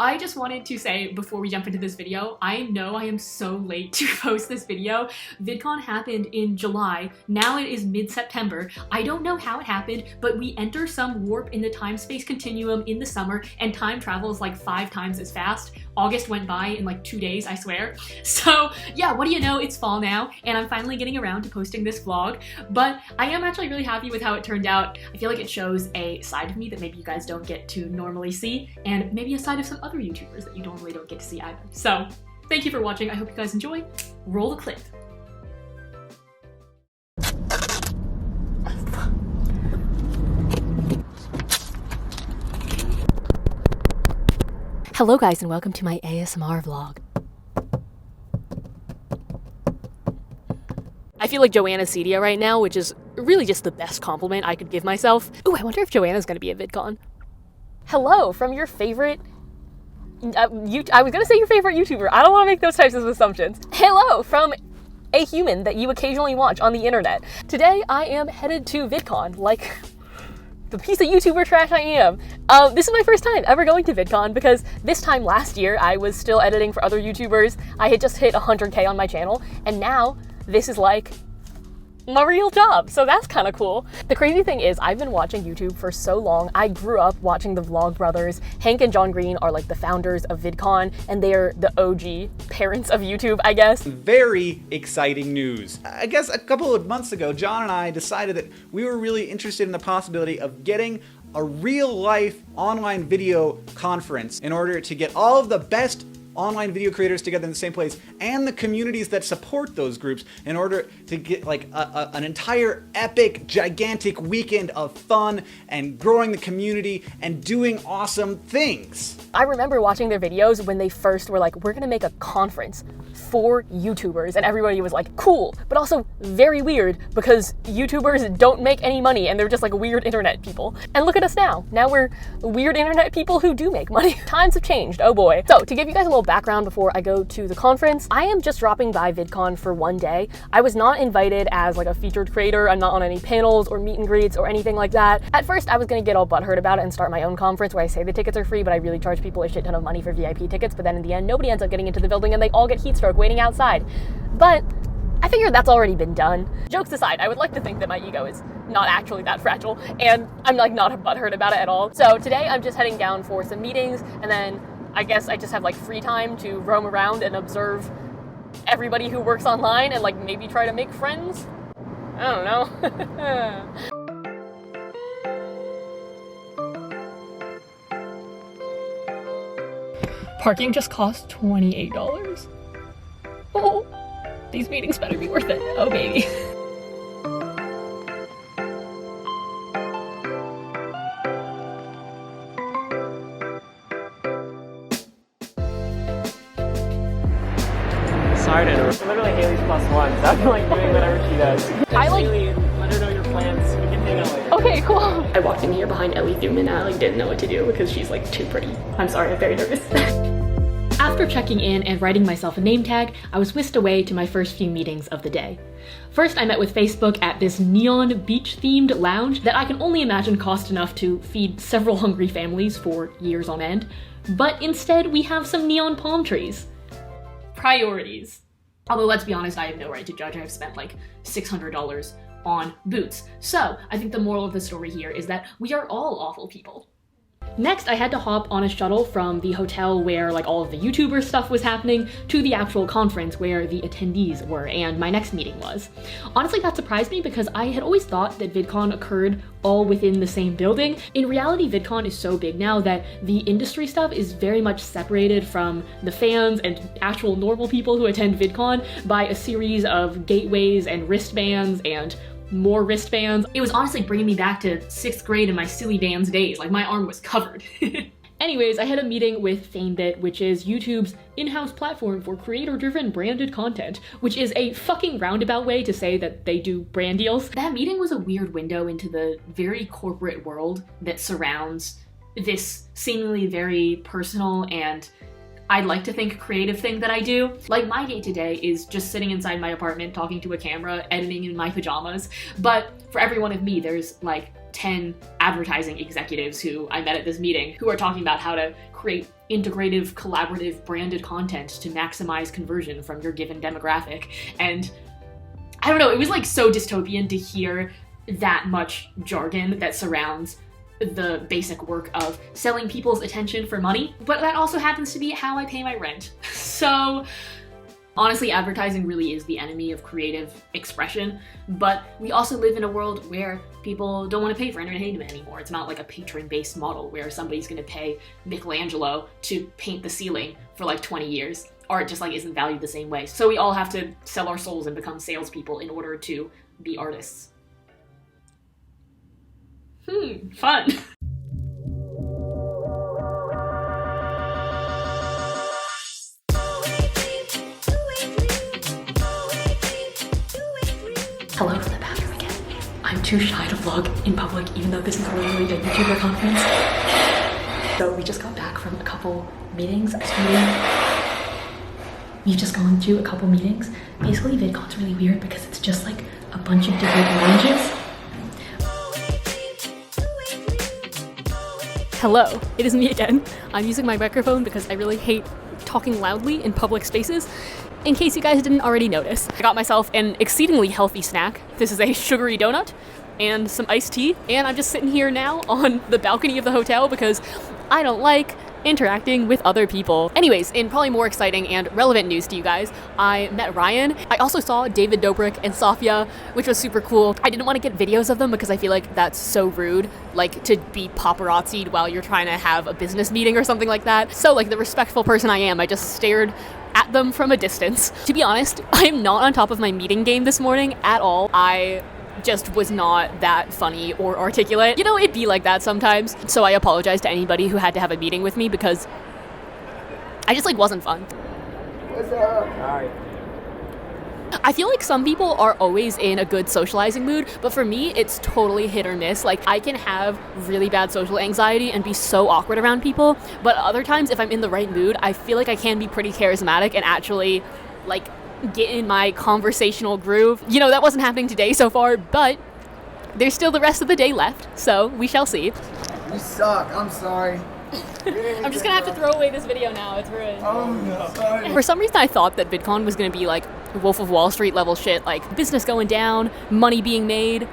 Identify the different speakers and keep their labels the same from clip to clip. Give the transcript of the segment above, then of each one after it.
Speaker 1: I just wanted to say before we jump into this video, I know I am so late to post this video. VidCon happened in July. Now it is mid-September. I don't know how it happened, but we enter some warp in the time-space continuum in the summer and time travels like 5 times as fast. August went by in like 2 days, I swear. So yeah, what do you know, it's fall now, and I'm finally getting around to posting this vlog, but I am actually really happy with how it turned out. I feel like it shows a side of me that maybe you guys don't get to normally see, and maybe a side of some other YouTubers that you normally don't get to see either. So thank you for watching, I hope you guys enjoy. Roll the clip. Hello guys and welcome to my ASMR vlog. I feel like Joanna's Cedia right now, which is really just the best compliment I could give myself. Ooh, I wonder if Joanna's gonna be at VidCon. Hello from your favorite, I was gonna say your favorite YouTuber. I don't wanna make those types of assumptions. Hello from a human that you occasionally watch on the internet. Today I am headed to VidCon, like the piece of YouTuber trash I am. This is my first time ever going to VidCon because this time last year I was still editing for other YouTubers. I had just hit 100K on my channel, and now this is like my real job, so that's kind of cool. The crazy thing is I've been watching YouTube for so long. I grew up watching the Vlogbrothers. Hank and John Green are like the founders of VidCon, and they're the OG parents of YouTube, I guess.
Speaker 2: Very exciting news. I guess a couple of months ago, John and I decided that we were really interested in the possibility of getting a real-life online video conference in order to get all of the best online video creators together in the same place and the communities that support those groups in order to get like an entire epic, gigantic weekend of fun and growing the community and doing awesome things.
Speaker 1: I remember watching their videos when they first were like, we're gonna make a conference for YouTubers, and everybody was like, cool, but also very weird because YouTubers don't make any money and they're just like weird internet people. And look at us now. Now we're weird internet people who do make money. Times have changed, oh boy. So to give you guys a little background before I go to the conference, I am just dropping by VidCon for one day. I was not invited as like a featured creator. I'm not on any panels or meet and greets or anything like that. At first I was gonna get all butthurt about it and start my own conference where I say the tickets are free, but I really charge people a shit ton of money for VIP tickets, but then in the end nobody ends up getting into the building and they all get heat stroke waiting outside. But I figured that's already been done. Jokes aside, I would like to think that my ego is not actually that fragile, and I'm like not butthurt about it at all. So today I'm just heading down for some meetings, and then I guess I just have like free time to roam around and observe everybody who works online and like maybe try to make friends. I don't know. Parking just cost $28. Oh, these meetings better be worth it. Oh baby.
Speaker 3: Sorry to interrupt. Literally Haley's +1, so I'm like doing whatever she does.
Speaker 1: I like
Speaker 3: Haley, let her know your plans. We can hang out later.
Speaker 1: Okay, cool. I walked in here behind Ellie Thuman and I like didn't know what to do because she's like too pretty. I'm sorry, I'm very nervous. After checking in and writing myself a name tag, I was whisked away to my first few meetings of the day. First, I met with Facebook at this neon beach-themed lounge that I can only imagine cost enough to feed several hungry families for years on end. But instead, we have some neon palm trees. Priorities. Although let's be honest, I have no right to judge. I've spent like $600 on boots. So I think the moral of the story here is that we are all awful people. Next, I had to hop on a shuttle from the hotel where like all of the YouTuber stuff was happening to the actual conference where the attendees were and my next meeting was. Honestly, that surprised me because I had always thought that VidCon occurred all within the same building. In reality, VidCon is so big now that the industry stuff is very much separated from the fans and actual normal people who attend VidCon by a series of gateways and wristbands and more wristbands. It was honestly bringing me back to 6th grade and my silly bands days. Like my arm was covered. Anyways, I had a meeting with FameBit, which is YouTube's in-house platform for creator-driven branded content, which is a fucking roundabout way to say that they do brand deals. That meeting was a weird window into the very corporate world that surrounds this seemingly very personal and I'd like to think creative thing that I do. Like my day-to-day is just sitting inside my apartment talking to a camera, editing in my pajamas. But for every one of me, there's like 10 advertising executives who I met at this meeting who are talking about how to create integrative, collaborative, branded content to maximize conversion from your given demographic. And I don't know, it was like so dystopian to hear that much jargon that surrounds the basic work of selling people's attention for money, but that also happens to be how I pay my rent. So honestly, advertising really is the enemy of creative expression, but we also live in a world where people don't want to pay for entertainment anymore. It's not like a patron-based model where somebody's going to pay Michelangelo to paint the ceiling for like 20 years. Art just like isn't valued the same way. So we all have to sell our souls and become salespeople in order to be artists. Fun. Hello from the bathroom again. I'm too shy to vlog in public, even though this is literally a YouTuber conference. So we just got back from a couple meetings. We've just gone to a couple meetings. Basically, VidCon's really weird because it's just like a bunch of different oranges. Hello, it is me again. I'm using my microphone because I really hate talking loudly in public spaces. In case you guys didn't already notice, I got myself an exceedingly healthy snack. This is a sugary donut and some iced tea, and I'm just sitting here now on the balcony of the hotel because I don't like interacting with other people. Anyways, in probably more exciting and relevant news to you guys, I met Ryan. I also saw David Dobrik and Safia, which was super cool. I didn't want to get videos of them because I feel like that's so rude, like to be paparazzi'd while you're trying to have a business meeting or something like that. So like the respectful person I am, I just stared at them from a distance. To be honest, I'm not on top of my meeting game this morning at all. I just was not that funny or articulate. You know, it'd be like that sometimes. So I apologize to anybody who had to have a meeting with me because I just like wasn't fun.
Speaker 3: What's up? Alright.
Speaker 1: I feel like some people are always in a good socializing mood, but for me, it's totally hit or miss. Like, I can have really bad social anxiety and be so awkward around people, but other times, if I'm in the right mood, I feel like I can be pretty charismatic and actually, like, get in my conversational groove. You know, that wasn't happening today so far, but there's still the rest of the day left, so we shall see.
Speaker 4: You suck, I'm sorry.
Speaker 1: I'm just gonna have to throw away this video now, it's ruined.
Speaker 4: Oh no, sorry.
Speaker 1: For some reason I thought that VidCon was gonna be like Wolf of Wall Street level shit, like business going down, money being made,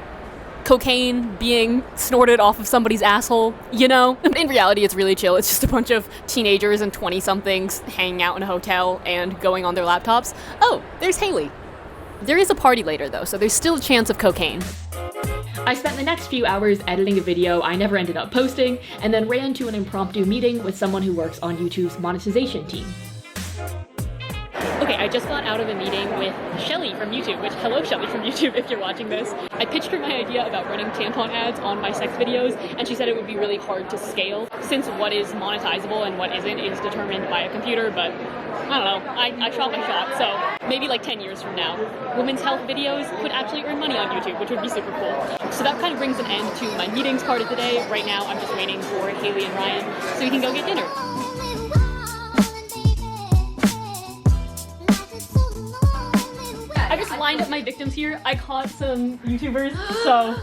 Speaker 1: cocaine being snorted off of somebody's asshole, you know? In reality, it's really chill. It's just a bunch of teenagers and 20-somethings hanging out in a hotel and going on their laptops. Oh, there's Haley. There is a party later though, so there's still a chance of cocaine. I spent the next few hours editing a video I never ended up posting, and then ran to an impromptu meeting with someone who works on YouTube's monetization team. Okay, I just got out of a meeting with Shelly from YouTube, which, hello Shelly from YouTube if you're watching this. I pitched her my idea about running tampon ads on my sex videos, and she said it would be really hard to scale, since what is monetizable and what isn't is determined by a computer, but I don't know, I shot my shot, so maybe like 10 years from now, women's health videos could actually earn money on YouTube, which would be super cool. So that kind of brings an end to my meetings part of the day. Right now, I'm just waiting for Haley and Ryan so we can go get dinner. I just lined up my victims here. I caught some YouTubers, so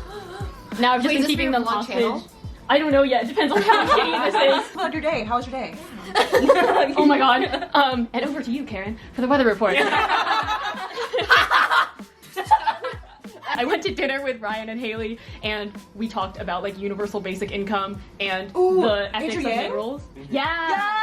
Speaker 1: now I've just been keeping them hostage. Channel? I don't know yet. It depends on how shitty this is.
Speaker 5: How was your day? How was your day?
Speaker 1: Oh my god. And over to you, Karen, for the weather report. I went to dinner with Ryan and Haley, and we talked about like universal basic income and the ethics of mid-rolls. Yeah.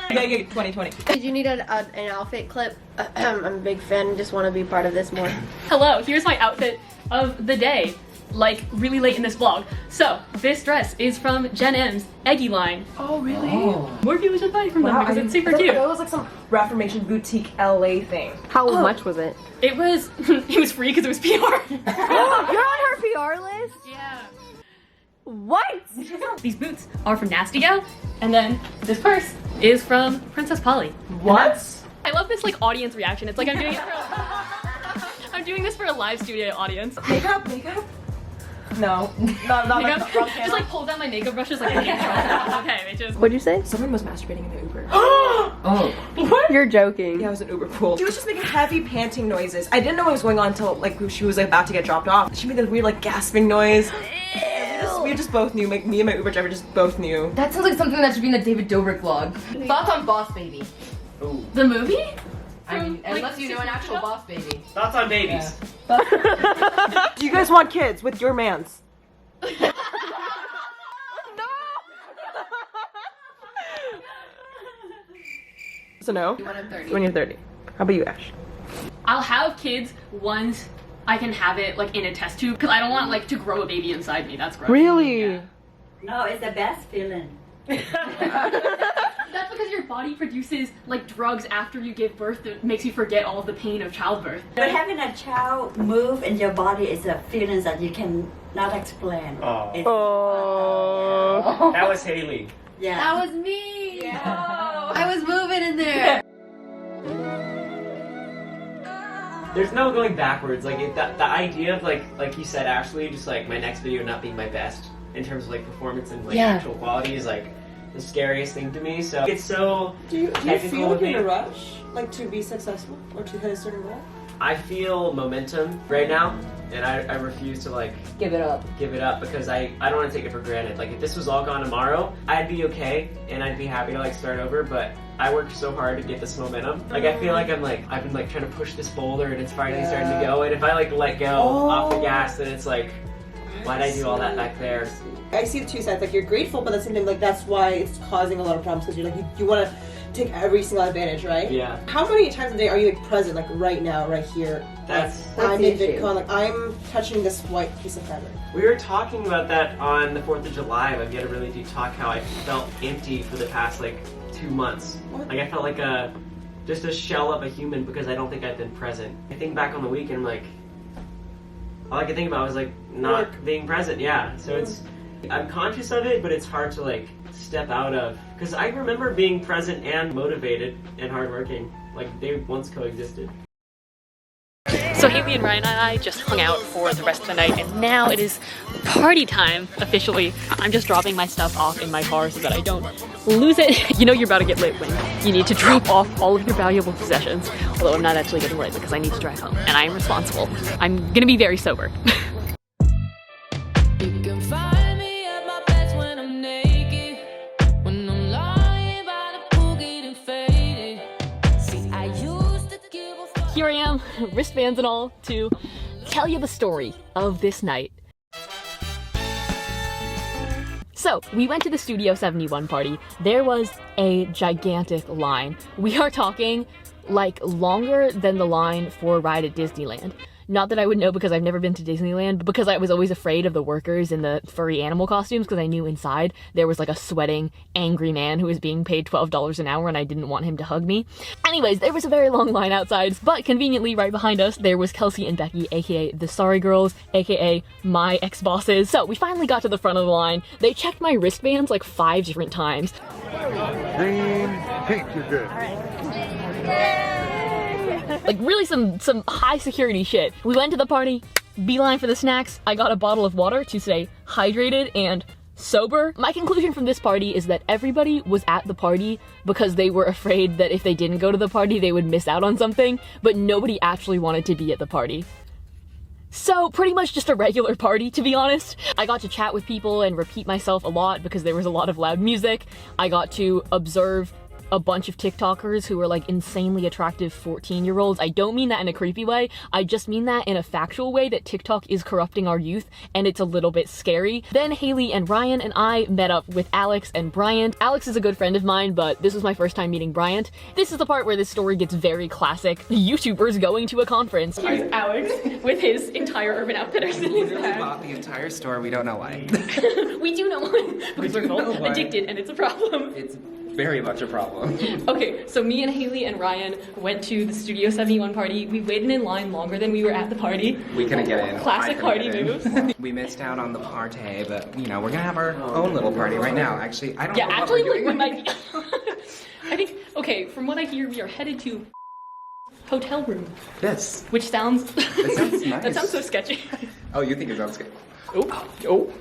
Speaker 5: 2020.
Speaker 6: Did you need an outfit clip? I'm a big fan. Just want to be part of this more.
Speaker 1: Hello. Here's my outfit of the day. Like really late in this vlog. So this dress is from Jen M's Eggy line.
Speaker 5: Oh really?
Speaker 1: Oh. More people should buy it from them because it's super cute.
Speaker 5: It was like some Reformation boutique LA thing.
Speaker 6: How much was it?
Speaker 1: It was free because it was PR.
Speaker 6: You're on her PR list?
Speaker 1: Yeah.
Speaker 6: What?
Speaker 1: These boots are from Nasty Gal, and then this purse is from Princess Polly.
Speaker 5: What?
Speaker 1: I love this like audience reaction. It's like I'm doing it for I'm doing this for a live studio audience.
Speaker 5: Makeup? No, not
Speaker 1: makeup.
Speaker 5: Like,
Speaker 1: just like pull down my makeup brushes like okay, bitches.
Speaker 6: What'd you say?
Speaker 5: Someone was masturbating in the Uber.
Speaker 4: Oh.
Speaker 1: What?
Speaker 6: You're joking.
Speaker 5: Yeah, it was an Uber pool. She was just making heavy panting noises. I didn't know what was going on until like she was like, about to get dropped off. She made this weird like gasping noise. We We just both knew, like, me and my Uber driver just both knew.
Speaker 7: That sounds like something that should be in the David Dobrik vlog. Thoughts on Boss Baby?
Speaker 3: Ooh.
Speaker 1: The movie?
Speaker 7: I mean, unless you know an actual Boss Baby.
Speaker 3: Thoughts on babies?
Speaker 5: Do you guys want kids with your mans? No! So no?
Speaker 6: When I'm 30.
Speaker 5: When you're 30. How about you, Ash?
Speaker 1: I'll have kids once I can have it like in a test tube because I don't want like to grow a baby inside me. That's gross.
Speaker 5: Really?
Speaker 1: Yeah.
Speaker 8: No, it's the best feeling.
Speaker 1: That's because your body produces like drugs after you give birth that makes you forget all of the pain of childbirth.
Speaker 8: But having a child move in your body is a feeling that you can not explain.
Speaker 3: Oh.
Speaker 8: It's,
Speaker 3: That was Haley.
Speaker 8: yeah.
Speaker 6: That was me! I was moving in there!
Speaker 3: There's no going backwards. Like the idea of like you said, Ashley, just like my next video not being my best in terms of like performance and like actual quality is like the scariest thing to me. So it's so
Speaker 5: Do you
Speaker 3: technical
Speaker 5: feel like
Speaker 3: with
Speaker 5: you're in a
Speaker 3: me.
Speaker 5: rush? Like to be successful? Or to hit a certain goal?
Speaker 3: I feel momentum right now, and I refuse to like
Speaker 7: Give it up.
Speaker 3: give it up because I don't want to take it for granted. Like if this was all gone tomorrow, I'd be okay and I'd be happy to like start over, but I worked so hard to get this momentum. Like I feel like I've been like trying to push this boulder and it's finally starting to go, and if I like let go off the gas, then it's like, why'd I do all that back there?
Speaker 5: I see the two sides. Like you're grateful, but at the same time, like that's why it's causing a lot of problems because you're like you want to take every single advantage, right?
Speaker 3: Yeah.
Speaker 5: How many times a day are you like present, like right now, right here?
Speaker 3: That's
Speaker 5: I'm in VidCon, like I'm touching this white piece of fabric.
Speaker 3: We were talking about that on the 4th of July, but we had a really deep talk how I felt empty for the past like 2 months.
Speaker 5: What?
Speaker 3: Like I felt like just a shell of a human because I don't think I've been present. I think back on the weekend, I'm like, all I could think about was like not being present, yeah. So it's, I'm conscious of it, but it's hard to like step out of, because I remember being present and motivated and hardworking. Like they once coexisted.
Speaker 1: So Haley and Ryan and I just hung out for the rest of the night, and now it is party time officially. I'm just dropping my stuff off in my car so that I don't lose it. You know you're about to get lit when you need to drop off all of your valuable possessions. Although I'm not actually getting lit because I need to drive home and I am responsible. I'm gonna be very sober.
Speaker 9: You can find me at my best when I'm naked, when I'm lying by the pool getting faded. See, I used to give a fuck.
Speaker 1: Here I am, wristbands and all, to tell you the story of this night. So, we went to the Studio 71 party. There was a gigantic line. We are talking like longer than the line for a ride at Disneyland. Not that I would know because I've never been to Disneyland, but because I was always afraid of the workers in the furry animal costumes because I knew inside there was like a sweating, angry man who was being paid $12 an hour and I didn't want him to hug me. Anyways, there was a very long line outside, but conveniently right behind us there was Kelsey and Becky, aka the Sorry Girls, aka my ex-bosses. So we finally got to the front of the line. They checked my wristbands like 5 different times.
Speaker 10: Green, pink, you're good.
Speaker 1: Like really some high security shit. We went to the party, beeline for the snacks. I got a bottle of water to stay hydrated and sober. My conclusion from this party is that everybody was at the party because they were afraid that if they didn't go to the party they would miss out on something, but nobody actually wanted to be at the party. So pretty much just a regular party, to be honest. I got to chat with people and repeat myself a lot because there was a lot of loud music. I got to observe a bunch of TikTokers who were like insanely attractive 14-year-olds. I don't mean that in a creepy way. I just mean that in a factual way that TikTok is corrupting our youth and it's a little bit scary. Then Haley and Ryan and I met up with Alex and Bryant. Alex is a good friend of mine, but this was my first time meeting Bryant. This is the part where this story gets very classic. YouTubers going to a conference. Here's Alex with his entire Urban Outfitters in his bag.
Speaker 11: Bought the entire store. We don't know why.
Speaker 1: We do know why. Because we're both addicted and it's a problem.
Speaker 11: It's very much a problem.
Speaker 1: Okay, so me and Haley and Ryan went to the Studio 71 party. We waited in line longer than we were at the party.
Speaker 11: We couldn't get in.
Speaker 1: Classic
Speaker 11: I
Speaker 1: party
Speaker 11: couldn't get in.
Speaker 1: moves.
Speaker 11: We missed out on the party, but you know, we're gonna have our own little party right now. Actually, I don't know what we're doing.
Speaker 1: We might be. I think, okay, from what I hear, we are headed to hotel room.
Speaker 11: Yes.
Speaker 1: Which sounds...
Speaker 11: That sounds nice.
Speaker 1: That sounds so sketchy.
Speaker 11: Oh, you think it sounds good?
Speaker 1: Oh.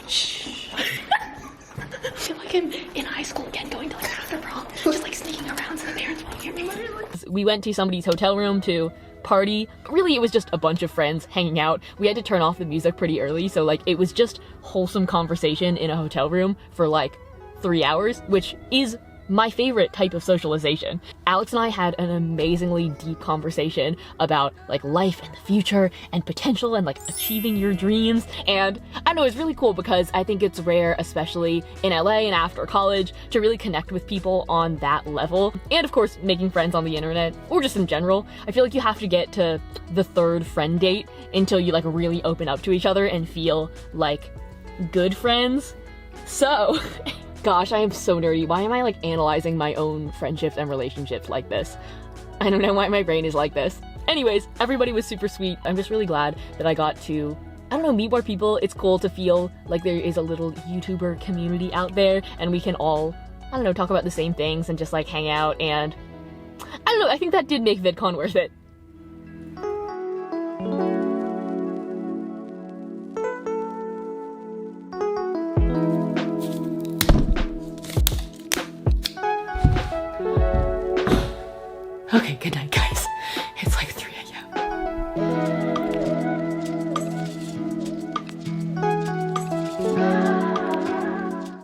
Speaker 1: Shh. I feel like I'm in high school again, going to like after prom, just like sneaking around so the parents won't hear me. We went to somebody's hotel room to party. Really, it was just a bunch of friends hanging out. We had to turn off the music pretty early, so like it was just wholesome conversation in a hotel room for like 3 hours, which is my favorite type of socialization. Alex and I had an amazingly deep conversation about like life and the future and potential and like achieving your dreams. And I don't know, it's really cool because I think it's rare, especially in LA and after college, to really connect with people on that level. And of course, making friends on the internet or just in general. I feel like you have to get to the third friend date until you like really open up to each other and feel like good friends. So gosh, I am so nerdy. Why am I like analyzing my own friendships and relationships like this? I don't know why my brain is like this. Anyways, everybody was super sweet. I'm just really glad that I got to, I don't know, meet more people. It's cool to feel like there is a little YouTuber community out there and we can all, I don't know, talk about the same things and just like hang out, and I don't know, I think that did make VidCon worth it. Okay, good night, guys.